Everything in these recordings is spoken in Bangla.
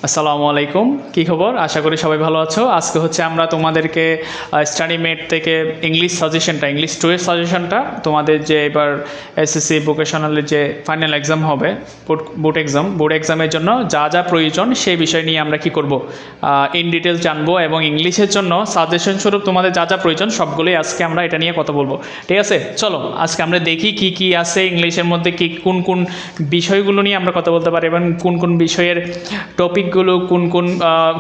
আসসালামু আলাইকুম, কী খবর? আশা করি সবাই ভালো আছো। আজকে হচ্ছে আমরা তোমাদেরকে স্টাডি মেট থেকে ইংলিশ সাজেশনটা, ইংলিশ 2 এর সাজেশনটা, তোমাদের যে এবার এসএসসি ভোকেশনালের যে ফাইনাল এক্সাম হবে, বোর্ড এক্সামের জন্য যা যা প্রয়োজন সেই বিষয় নিয়ে আমরা কি করব, ইন ডিটেলস জানবো এবং ইংলিশের জন্য সাজেশন স্বরূপ তোমাদের যা যা প্রয়োজন সবগুলোই আজকে আমরা এটা নিয়ে কথা বলবো। ঠিক আছে, চলো আজকে আমরা দেখি কি কি আছে ইংলিশের মধ্যে, কি কোন কোন বিষয়গুলো নিয়ে আমরা কথা বলতে পারি এবং কোন কোন বিষয়ের টপিকগুলো কোন কোন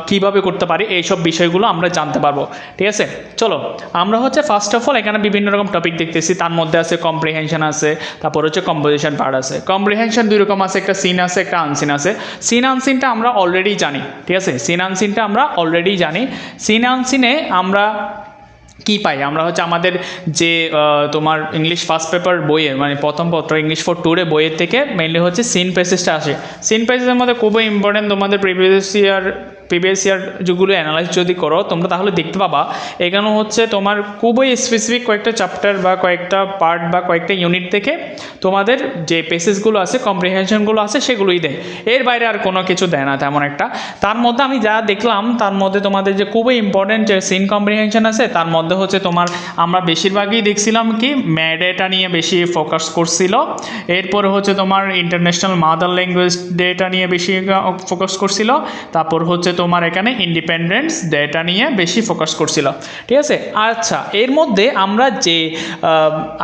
কীভাবে করতে পারি, এইসব বিষয়গুলো আমরা জানতে পারবো। ঠিক আছে, চলো আমরা হচ্ছে ফার্স্ট অফ অল এখানে বিভিন্ন রকম টপিক দেখতেছি। তার মধ্যে আছে কম্প্রিহেনশন আছে, তারপর হচ্ছে কম্পোজিশন পার্ট আছে। কম্প্রিহেনশন দুই রকম আছে, একটা সিন আছে, একটা আনসিন আছে। সিন আনসিনটা আমরা অলরেডি জানি। ঠিক আছে, সিন আনসিনটা আমরা অলরেডি জানি। সিন আনসিনে আমরা কী পাই, আমরা হচ্ছে আমাদের যে তোমার ইংলিশ ফার্স্ট পেপার বইয়ে, মানে প্রথম পত্র ইংলিশ ফর টুরে বইয়ের থেকে মেইনলি হচ্ছে সিন প্যাসেজটা আসে। সিন প্যাসেজের মধ্যে খুবই ইম্পর্টেন্ট, তোমাদের প্রিভিয়াস ইয়ার যেগুলো অ্যানালাইজ যদি করো তোমরা তাহলে দেখতে পাবা এখানে হচ্ছে তোমার খুবই স্পেসিফিক কয়েকটা চ্যাপ্টার বা কয়েকটা পার্ট বা কয়েকটা ইউনিট থেকে তোমাদের যে পেসেজগুলো আছে, কম্প্রিহেনশনগুলো আছে সেগুলোই দেয়। এর বাইরে আর কোনো কিছু দেয় না তেমন একটা। তার মধ্যে আমি যা দেখলাম তার মধ্যে তোমাদের যে খুবই ইম্পর্টেন্ট যে সিন কম্প্রিহেনশন আছে, তার মধ্যে হচ্ছে তোমার আমরা বেশিরভাগই দেখছিলাম কি ম্যাডেটা নিয়ে বেশি ফোকাস করছিল। এরপরে হচ্ছে তোমার ইন্টারন্যাশনাল মাদার ল্যাঙ্গুয়েজ ডেটা নিয়ে বেশি ফোকাস করছিল। তারপর হচ্ছে তোমার এখানে ইন্ডিপেন্ডেন্স ডেটা নিয়ে বেশি ফোকাস করছিল। ঠিক আছে, আচ্ছা এর মধ্যে আমরা যে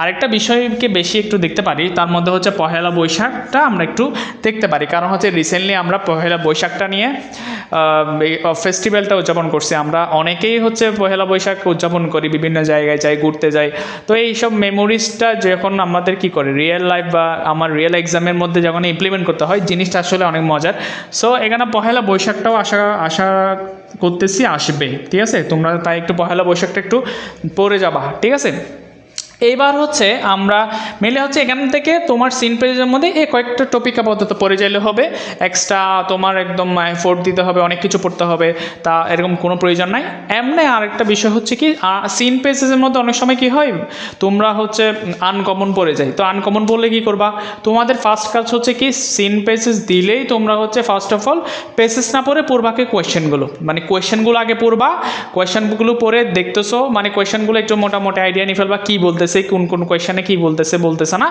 আরেকটা বিষয়কে বেশি একটু দেখতে পারি, তার মধ্যে হচ্ছে পহেলা বৈশাখটা আমরা একটু দেখতে পারি। কারণ হচ্ছে রিসেন্টলি আমরা পহেলা বৈশাখটা নিয়ে ফেস্টিভ্যালটা উদযাপন করছি। আমরা অনেকেই হচ্ছে পহেলা বৈশাখ উদযাপন করি, বিভিন্ন জায়গায় যাই, ঘুরতে যাই। তো এইসব মেমোরিজটা যখন আমাদের কি করে রিয়েল লাইফ বা আমার রিয়েল এক্সামের মধ্যে যখন ইমপ্লিমেন্ট করতে হয়, জিনিসটা আসলে অনেক মজার। সো এখানে পহেলা বৈশাখটাও আশা করতেছি আসবে। ঠিক আছে, তোমরা তাই একটু পহেলা বৈশাখটা একটু পড়ে যাবা। ঠিক আছে, এইবার হচ্ছে আমরা মেলে হচ্ছে এখান থেকে তোমার সিন পেজের মধ্যে এই কয়েকটা টপিক আপাতত পড়ে যাইলে হবে। এক্সট্রা তোমার একদম এফোর্ট দিতে হবে, অনেক কিছু পড়তে হবে তা এরকম কোনো প্রয়োজন নাই। এমনি আরেকটা বিষয় হচ্ছে কি, সিন পেজের মধ্যে অনেক সময় কি হয় তোমরা হচ্ছে আনকমন পড়ে যায়। তো আনকমন পড়লে কি করবা, তোমাদের ফার্স্ট কাজ হচ্ছে কি সিন পেজেস দিলেই তোমরা হচ্ছে ফার্স্ট অফ অল পেজেস না পড়ে পড়বা কি কোয়েশ্চেনগুলো, মানে কোয়েশ্চেনগুলো আগে পড়বা। কোয়েশ্চেনগুলো পড়ে দেখতেছো, মানে কোয়েশ্চেনগুলো একটু মোটামুটি আইডিয়া নিয়ে ফেলবা কী বলতেছে, কোন কোন কোয়েশ্চেনে কী বলতেছে না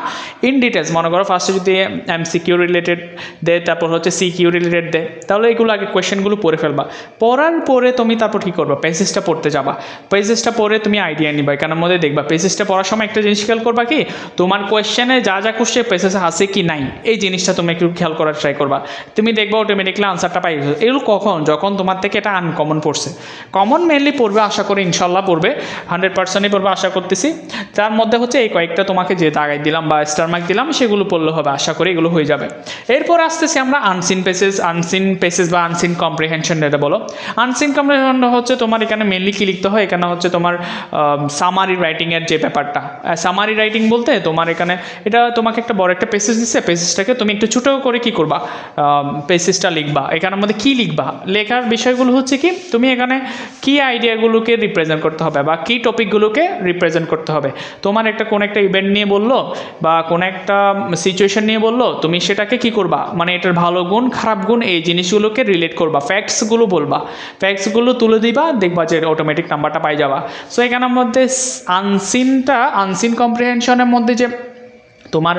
ইন ডিটেলস। মনে করো ফার্স্টে যদি এমসিকিউ রিলেটেড দেয়, তারপর হচ্ছে সিকিউ রিলেটেড দেয়, তাহলে এইগুলো আগে কোয়েশ্চেনগুলো পড়ে ফেলবা। পড়ার পরে তুমি তারপর কী করবা, পেজেসটা পড়তে যাবা। পেজেসটা পড়ে তুমি আইডিয়া নিবা, এখানের মধ্যে দেখবা পেজেসটা পড়ার সময় একটা জিনিস খেয়াল করবা কি, তোমার কোয়েশ্চেনে যা যা কোশ্চেন পেজেসে আছে কি নাই, এই জিনিসটা তুমি একটু খেয়াল করার ট্রাই করবা। তুমি দেখবা অটোমেটিকলি আনসারটা পাই গেছো। এগুলো কখন, যখন তোমার থেকে এটা আনকমন পড়ছে। কমন মেনলি পড়বে, আশা করি ইনশাল্লাহ পড়বে, 100%ই পড়বে আশা করতেছি। তার মধ্যে হচ্ছে এই কয়েকটা তোমাকে যে দাগাই দিলাম বা স্টার মার্ক দিলাম সেগুলো পড়লে হবে, আশা করি এগুলো হয়ে যাবে। এরপর আসতেছি আমরা আনসিন পেসেস বা আনসিন কম্প্রিহেনশন যেটা বলো। আনসিন কম্প্রিহেনশন হচ্ছে তোমার এখানে মেনলি কী লিখতে হয়, এখানে হচ্ছে তোমার সামারি রাইটিংয়ের যে ব্যাপারটা। সামারি রাইটিং বলতে তোমার এখানে এটা তোমাকে একটা বড় একটা পেসেজ দিচ্ছে, পেসেজটাকে তুমি একটু ছোটো করে কী করবা, পেসেজটা লিখবা। এখানের মধ্যে কী লিখবা, লেখার বিষয়গুলো হচ্ছে কি তুমি এখানে কী আইডিয়াগুলোকে রিপ্রেজেন্ট করতে হবে বা কী টপিকগুলোকে রিপ্রেজেন্ট করতে হবে। তোমার কোন একটা ইভেন্ট নিয়ে বললো বা কোন একটা সিচুয়েশন নিয়ে বললো, তুমি সেটাকে কি করবা, মানে এটার ভালো গুণ খারাপ গুণ এই জিনিসগুলোকে রিলেট করবা, ফ্যাক্টসগুলো বলবা, ফ্যাক্টসগুলো তুলে দিবা, দেখবা যে অটোমেটিক নাম্বারটা পাই যাবা। সো এখানের মধ্যে আনসিন কম্প্রিহেনশনের মধ্যে যে তোমার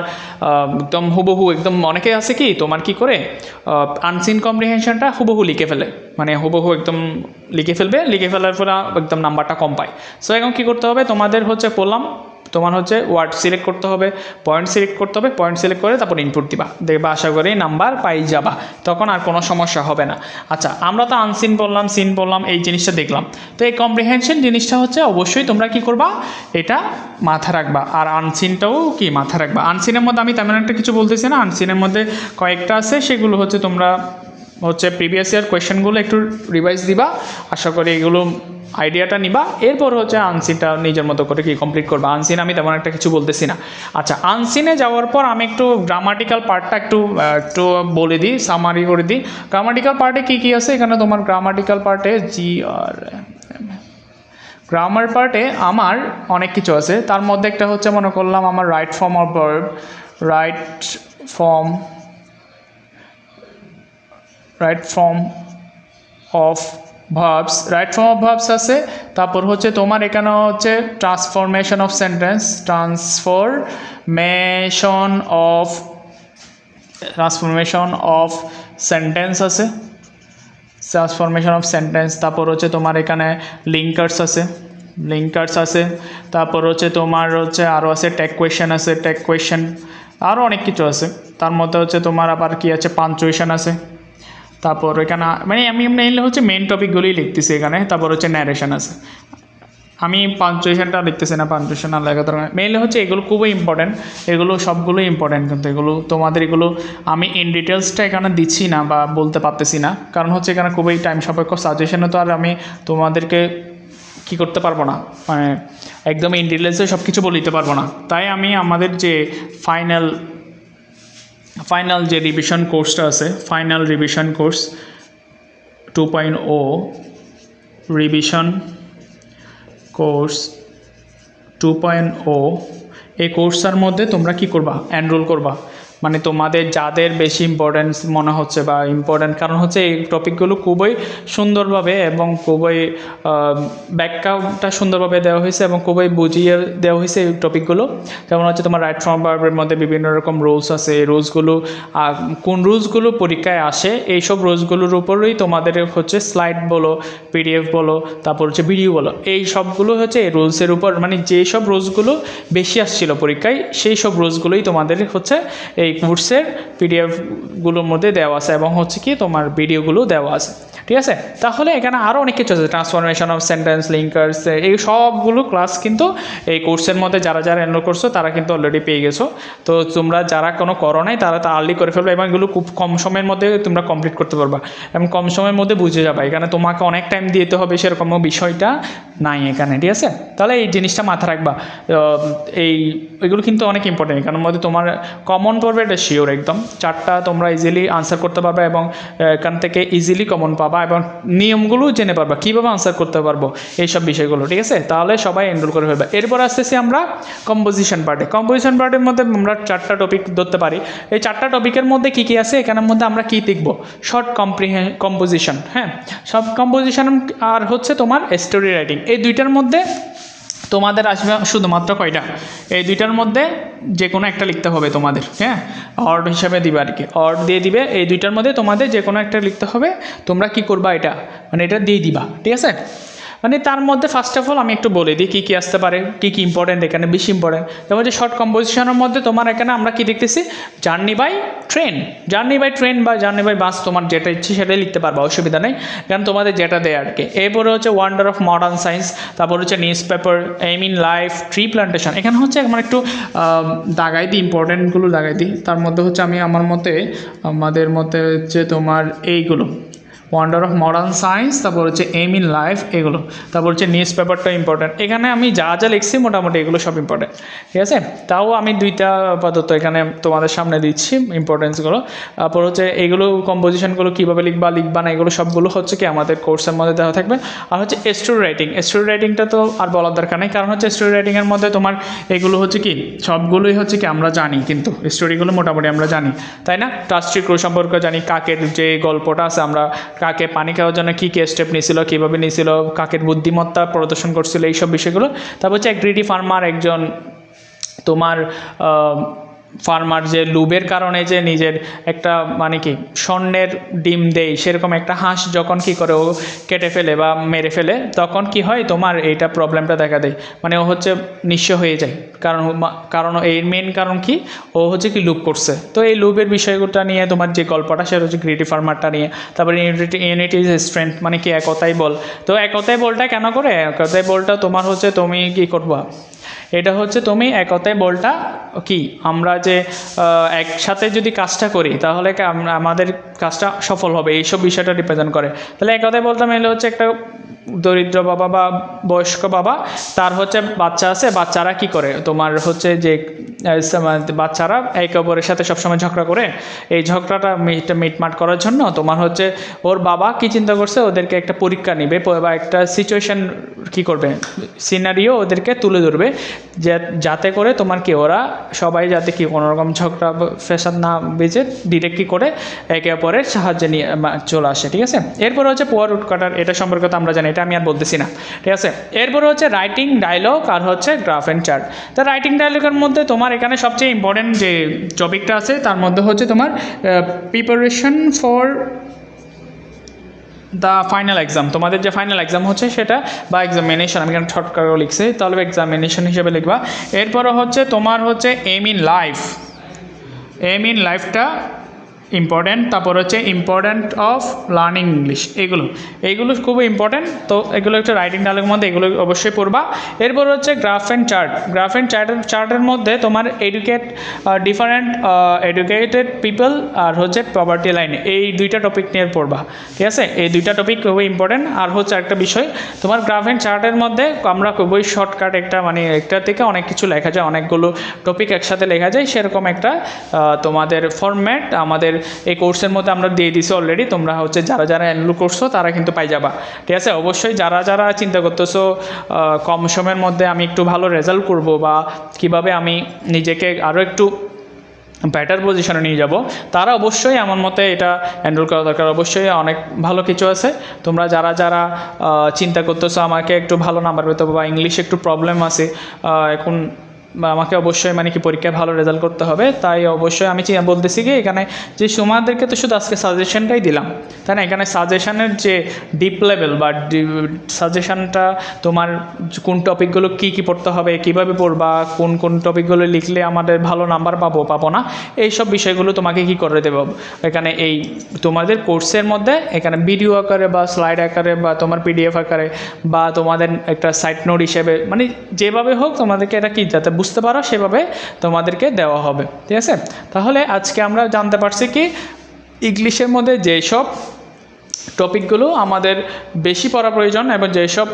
একদম হুবহু একদম অনেকে আছে কি তোমার কি করে আনসিন কম্প্রিহেনশনটা হুবহু লিখে ফেলে, মানে হুবহু একদম লিখে ফেলার পর একদম নাম্বারটা কম পায়। সো এখন কী করতে হবে, তোমাদের হচ্ছে বললাম তোমার হচ্ছে ওয়ার্ড সিলেক্ট করতে হবে, পয়েন্ট সিলেক্ট করতে হবে, পয়েন্ট সিলেক্ট করে তারপর ইনপুট দিবা, দেখবা আশা করি নাম্বার পাই যাবা, তখন আর কোনো সমস্যা হবে না। আচ্ছা আমরা তো আনসিন বললাম, সিন বললাম, এই জিনিসটা দেখলাম। তো এই কম্প্রিহেনশন জিনিসটা হচ্ছে অবশ্যই তোমরা কি করবা, এটা মাথা রাখবা। আর আনসিনটাও কি মাথা রাখবা। আনসিনের মধ্যে আমি তেমন একটা কিছু বলতেছি না, আনসিনের মধ্যে কয়েকটা আছে, সেগুলো হচ্ছে তোমরা হচ্ছে প্রিভিয়াস ইয়ার কোয়েশ্চেনগুলো একটু রিভাইজ দিবা, আশা করি এগুলো আইডিয়াটা নিবা। এরপর হচ্ছে আনসিনটা নিজের মতো করে কি কমপ্লিট করবা। আনসিন আমি তেমন একটা কিছু বলতেছি না। আচ্ছা আনসিনে যাওয়ার পর আমি একটু গ্রামাটিক্যাল পার্টটা একটু বলে দিই, সামারি করে দিই। গ্রামাটিক্যাল পার্টে কী কী আছে, এখানে তোমার গ্রামাটিক্যাল পার্টে গ্রামার পার্টে আমার অনেক কিছু আছে। তার মধ্যে একটা হচ্ছে মনে করলাম আমার right form of verb, right form of verbs, right form of verbs আছে। তারপর হচ্ছে তোমার এখানে হচ্ছে transformation of sentence, transformation of sentence আছে, ট্রান্সফরমেশন অফ সেন্টেন্স। তারপর হচ্ছে তোমার এখানে লিঙ্কার্স আছে। তারপর হচ্ছে তোমার হচ্ছে আরও আছে ট্যাগ কোয়েশ্চেন আছে, আরও অনেক কিছু আছে। তার মধ্যে হচ্ছে তোমার আবার কি আছে, পাঞ্চুয়েশন আছে। তারপর এখানে মানে আমি মেইনলি হচ্ছে মেন টপিকগুলোই লিখতেছি এখানে। তারপর হচ্ছে ন্যারেশন আছে। আমি পাঞ্চুয়েশনটা লিখতেছি না, পাঞ্চুয়েশন আর লেখা দরকার মেইনলি হচ্ছে এগুলো খুবই ইম্পর্টেন্ট, এগুলো সবগুলোই ইম্পর্টেন্ট। কিন্তু এগুলো তোমাদের এগুলো আমি ইন ডিটেলসটা এখানে দিচ্ছি না বা বলতে পারতেছি না, কারণ হচ্ছে এখানে খুবই টাইম সাপেক্ষ। সাজেশনে তো আর আমি তোমাদেরকে কি করতে পারবো না, মানে একদম ইন ডিটেলসে সব কিছু বলে দিতে পারবো না। তাই আমি আমাদের যে ফাইনাল যে রিভিশন কোর্সটা আছে, final revision course 2.0 revision course 2.0, এই কোর্সটার মধ্যে তোমরা কি করবা, এনরোল করবা। মানে তোমাদের যাদের বেশি ইম্পর্টেন্স মনে হচ্ছে বা ইম্পর্টেন্ট, কারণ হচ্ছে এই টপিকগুলো খুবই সুন্দরভাবে এবং খুবই ব্যাখ্যাটা সুন্দরভাবে দেওয়া হয়েছে এবং খুবই বুঝিয়ে দেওয়া হয়েছে এই টপিকগুলো। যেমন হচ্ছে তোমার রাইট ফর্ম ভার্বের মধ্যে বিভিন্ন রকম রুলস আছে, এই রুলসগুলো কোন রুলসগুলো পরীক্ষায় আসে, এইসব রুলসগুলোর উপরেই তোমাদের হচ্ছে স্লাইড বলো, পিডিএফ বলো, তারপর হচ্ছে ভিডিও বলো, এই সবগুলো হচ্ছে এই রুলসের উপর, মানে যেসব রুলসগুলো বেশি আসছিল পরীক্ষায় সেই সব রুলসগুলোই তোমাদের হচ্ছে এই কোর্সের পিডিএফগুলোর মধ্যে দেওয়া আছে এবং হচ্ছে কি তোমার ভিডিওগুলো দেওয়া আছে, ঠিক আছে। তাহলে এখানে আরও অনেক কিছু আছে, ট্রান্সফরমেশন অফ সেন্টেন্স, লিঙ্কার্স, এই সবগুলো ক্লাস কিন্তু এই কোর্সের মধ্যে যারা এনরোল করছো তারা কিন্তু অলরেডি পেয়ে গেছো। তো তোমরা যারা কোনো করো নাই তারা তা আর্লি করে ফেলবে এবং এগুলো খুব কম সময়ের মধ্যে তোমরা কমপ্লিট করতে পারবা এবং কম সময়ের মধ্যে বুঝে যাবে। এখানে তোমাকে অনেক টাইম দিতে হবে সেরকম বিষয়টা নাই এখানে, ঠিক আছে। তাহলে এই জিনিসটা মাথায় রাখবা। এগুলো কিন্তু অনেক ইম্পর্টেন্ট, কারণ মধ্যে তোমার কমন পড়বে এটা শিওর, একদম 4টা তোমরা ইজিলি আনসার করতে পারবে এবং এখান থেকে ইজিলি কমন পাবা এবং নিয়মগুলো জেনে পারবা কীভাবে আনসার করতে পারবো এইসব বিষয়গুলো, ঠিক আছে। তাহলে সবাই এনরোল করে ফেলবে। এরপর আসতেছি আমরা কম্পোজিশন পার্টের মধ্যে আমরা 4টা টপিক ধরতে পারি। এই 4টা টপিকের মধ্যে কী কী আছে, এখানের মধ্যে আমরা কী দেখবো, শর্ট কম্পোজিশন, হ্যাঁ, শর্ট কম্পোজিশন আর হচ্ছে তোমার স্টোরি রাইটিং। এই দুইটার মধ্যে তোমাদের আসবে শুধুমাত্র কয়টা, এই দুইটার মধ্যে যে কোনো একটা লিখতে হবে তোমাদের, হ্যাঁ, অর্ড হিসাবে দিবে আর কি, অর্ড দিয়ে দিবে। এই দুইটার মধ্যে তোমাদের যে কোনো একটা লিখতে হবে। তোমরা কি করবা, এটা মানে এটা দিয়ে দিবা, ঠিক আছে। মানে তার মধ্যে ফার্স্ট অফ অল আমি একটু বলে দিই কী কী আসতে পারে, কী কী ইম্পর্টেন্ট এখানে, বেশি ইম্পর্টেন্ট। যেমন যে শর্ট কম্পোজিশনের মধ্যে তোমার এখানে আমরা কি দেখতেছি, জার্নি বাই ট্রেন বা জার্নি বাই বাস, তোমার যেটা ইচ্ছে সেটাই লিখতে পারবা, অসুবিধা নেই, কারণ তোমাদের যেটা দেয় আর কি। এরপরে হচ্ছে ওয়ান্ডার অফ মডার্ন সায়েন্স, তারপর হচ্ছে news paper, aim in life, tree plantation. এখানে হচ্ছে আমার একটু দাগাই দিই, ইম্পর্টেন্টগুলো দাগাই দিই। তার মধ্যে হচ্ছে আমি আমাদের মতে হচ্ছে তোমার এইগুলো ওয়ান্ডার অফ মডার্ন সায়েন্স, তারপর হচ্ছে এইম ইন লাইফ, এগুলো। তারপর হচ্ছে নিউজ পেপারটা ইম্পর্টেন্ট। এখানে আমি যা লিখছি মোটামুটি এগুলো সব ইম্পর্টেন্ট, ঠিক আছে। তাও আমি দুইটা আপাতত এখানে তোমাদের সামনে দিচ্ছি ইম্পর্টেন্সগুলো। তারপর হচ্ছে এগুলো কম্পোজিশনগুলো কীভাবে লিখবা না, এগুলো সবগুলো হচ্ছে কি আমাদের কোর্সের মধ্যে দেওয়া থাকবে। আর হচ্ছে স্টোরি রাইটিংটা তো আর বলার দরকার নেই, কারণ হচ্ছে স্টোরি রাইটিংয়ের মধ্যে তোমার এগুলো হচ্ছে কি সবগুলোই হচ্ছে কি আমরা জানি, কিন্তু স্টোরিগুলো মোটামুটি আমরা জানি, তাই না। ট্রাস্টি ক্রু সম্পর্কে জানি, কাকের যে গল্পটা আছে, আমরা কাকে পানি খাওয়ার জন্য কী কী স্টেপ নিয়েছিল, কীভাবে নিয়েছিল, কাকের বুদ্ধিমত্তা প্রদর্শন করছিল, এইসব বিষয়গুলো। তারপর হচ্ছে এক গ্রিডি ফার্মার, একজন তোমার ফার্মার যে লুবের কারণে যে নিজের একটা মানে কি স্বর্ণের ডিম দেয়, সেরকম একটা হাঁস যখন কি করে ও কেটে ফেলে বা মেরে ফেলে, তখন কি হয় তোমার এইটা প্রবলেমটা দেখা দেয়, মানে ও হচ্ছে নিঃস্ব হয়ে যায়। কারণ এর মেন কারণ কি, ও হচ্ছে কি লুপ করছে। তো এই লুপের বিষয়টা নিয়ে তোমার যে গল্পটা, সেটা হচ্ছে গ্রিডি ফার্মারটা নিয়ে। তারপরে ইউনিটি ইজ স্ট্রেংথ, মানে কি একতাই বল। তো একতাই বলটা কেন করে, একতাই বলটা তোমার হচ্ছে তুমি কি করবা, এটা হচ্ছে তুমি একতাই বলটা কি, আমরা যে একসাথে যদি কাজটা করি তাহলে আমাদের কাজটা সফল হবে, এইসব বিষয়টা রিপ্রেজেন্ট করে। তাহলে একতাই বলতে মেলে হচ্ছে একটা দরিদ্র বাবা বা বয়স্ক বাবা, তার হচ্ছে বাচ্চা আছে, বাচ্চারা কি করে তোমার হচ্ছে যে বাচ্চারা একে অপরের সাথে সবসময় ঝগড়া করে, এই ঝগড়াটা মিটমাট করার জন্য তোমার হচ্ছে ওর বাবা কি চিন্তা করছে, ওদেরকে একটা পরীক্ষা নেবে বা একটা সিচুয়েশন কি করবে, সিনারিও ওদেরকে তুলে ধরবে, যাতে করে তোমার কি ওরা সবাই যাতে কি কোনো রকম ঝগড়া ফেসাদ না বেজে ডিরেক্ট কি করে একে অপরের সাহায্যে নিয়ে চলে আসে। ঠিক আছে, এরপরে হচ্ছে পোয়ার রুট কাটার, এটা সম্পর্কে তো আমরা জানি, এটা আমি আর বলতেছি না। ঠিক আছে, এরপরে হচ্ছে রাইটিং ডায়লগ আর হচ্ছে গ্রাফ অ্যান্ড চার্ট। তো রাইটিং ডায়লগের মধ্যে তোমার এখানে সবচেয়ে ইম্পর্টেন্ট যে টপিকটা আছে তার মধ্যে হচ্ছে তোমার preparation for the final exam. তোমাদের যে ফাইনাল এক্সাম হচ্ছে সেটা বা এক্সামিনেশন, আমি এখানে শর্ট করে লিখছি, তাহলে এক্সামিনেশন হিসেবে লিখবা। এরপরে হচ্ছে তোমার হচ্ছে aim in life, aim in লাইফটা ইম্পর্ট্যান্ট। তারপর হচ্ছে ইম্পর্ট্যান্ট অফ লার্নিং ইংলিশ, এইগুলো খুবই ইম্পর্ট্যান্ট। তো এগুলো একটা রাইটিং ডায়লগের মধ্যে এগুলো অবশ্যই পড়বা। এরপর হচ্ছে graph and chart, graph and চার্টের মধ্যে তোমার ডিফারেন্ট এডুকেটেড পিপল আর হচ্ছে পভার্টি লাইন, এই দুইটা টপিক নিয়ে পড়বা। ঠিক আছে, এই দুইটা টপিক খুবই ইম্পর্ট্যান্ট। আর হচ্ছে একটা বিষয় তোমার গ্রাফ অ্যান্ড চার্টের মধ্যে আমরা খুবই শর্টকাট একটা মানে একটা থেকে অনেক কিছু লেখা যায়, অনেকগুলো টপিক একসাথে লেখা যায়, সেরকম একটা তোমাদের ফরম্যাট আমাদের এই কোর্সের মধ্যে আমরা দিয়ে দিছি অলরেডি। তোমরা হচ্ছে যারা যারা এনরোল করছো তারা কিন্তু পাই যাবা। ঠিক আছে, অবশ্যই যারা যারা চিন্তা করতেছো কম সময়ের মধ্যে আমি একটু ভালো রেজাল্ট করব বা কিভাবে আমি নিজেকে আরও একটু বেটার পজিশনে নিয়ে যাব, তারা অবশ্যই আমার মতে এটা এনরোল করা দরকার। অবশ্যই অনেক ভালো কিছু আছে। তোমরা যারা যারা চিন্তা করতেছো আমাকে একটু ভালো নাম্বার পেতে হবে বা ইংলিশে একটু প্রবলেম আছে এখন, বা আমাকে অবশ্যই মানে কি পরীক্ষায় ভালো রেজাল্ট করতে হবে, তাই অবশ্যই আমি বলতেছি কি এখানে যে তোমাদেরকে তো শুধু আজকে সাজেশনটাই দিলাম, তাই না? এখানে সাজেশনের যে ডিপ লেভেল বা সাজেশনটা তোমার কোন টপিকগুলো কী কী পড়তে হবে, কীভাবে পড়বা, কোন কোন টপিকগুলো লিখলে আমাদের ভালো নাম্বার পাবো না, এই সব বিষয়গুলো তোমাকে কি করে দেবো এখানে এই তোমাদের কোর্সের মধ্যে। এখানে ভিডিও আকারে বা স্লাইড আকারে বা তোমার পিডিএফ আকারে বা তোমাদের একটা সাইড নোট হিসেবে, মানে যেভাবে হোক তোমাদেরকে এটা কি যাতে বুঝতে পারো সেভাবে তোমাদেরকে দেওয়া হবে। ঠিক আছে, তাহলে আজকে আমরা জানতে পারছি কি ইংলিশের মধ্যে যেসব টপিকগুলো আমাদের বেশি পড়া প্রয়োজন এবং যেসব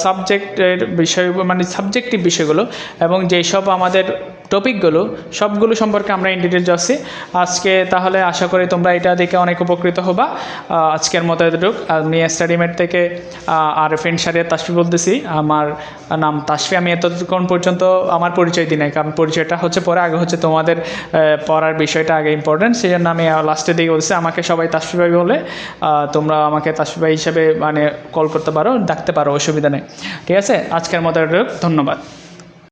সাবজেক্টের বিষয় মানে সাবজেক্টিভ বিষয়গুলো এবং যেসব আমাদের টপিকগুলো সবগুলো সম্পর্কে আমরা ইন ডিটেল যাচ্ছি আজকে। তাহলে আশা করি তোমরা এটা দেখে অনেক উপকৃত হবা। আজকের মতো এতটুকু। আমি স্টাডিমেট থেকে আর ফ্রেন্ড সারিয়া তাসফি বলতেছি। আমার নাম তাসফি। আমি এতক্ষণ পর্যন্ত আমার পরিচয় দিই নাই, কারণ পরিচয়টা হচ্ছে পরে, আগে হচ্ছে তোমাদের পড়ার বিষয়টা আগে ইম্পর্টেন্ট, সেই জন্য আমি লাস্টের দিকে বলছি আমাকে সবাই তাসফি ভাই বলে। তোমরা আমাকে তাসফি ভাই হিসেবে মানে কল করতে পারো, ডাকতে পারো, অসুবিধা নেই। ঠিক আছে, আজকের মতো এতটুকু। ধন্যবাদ।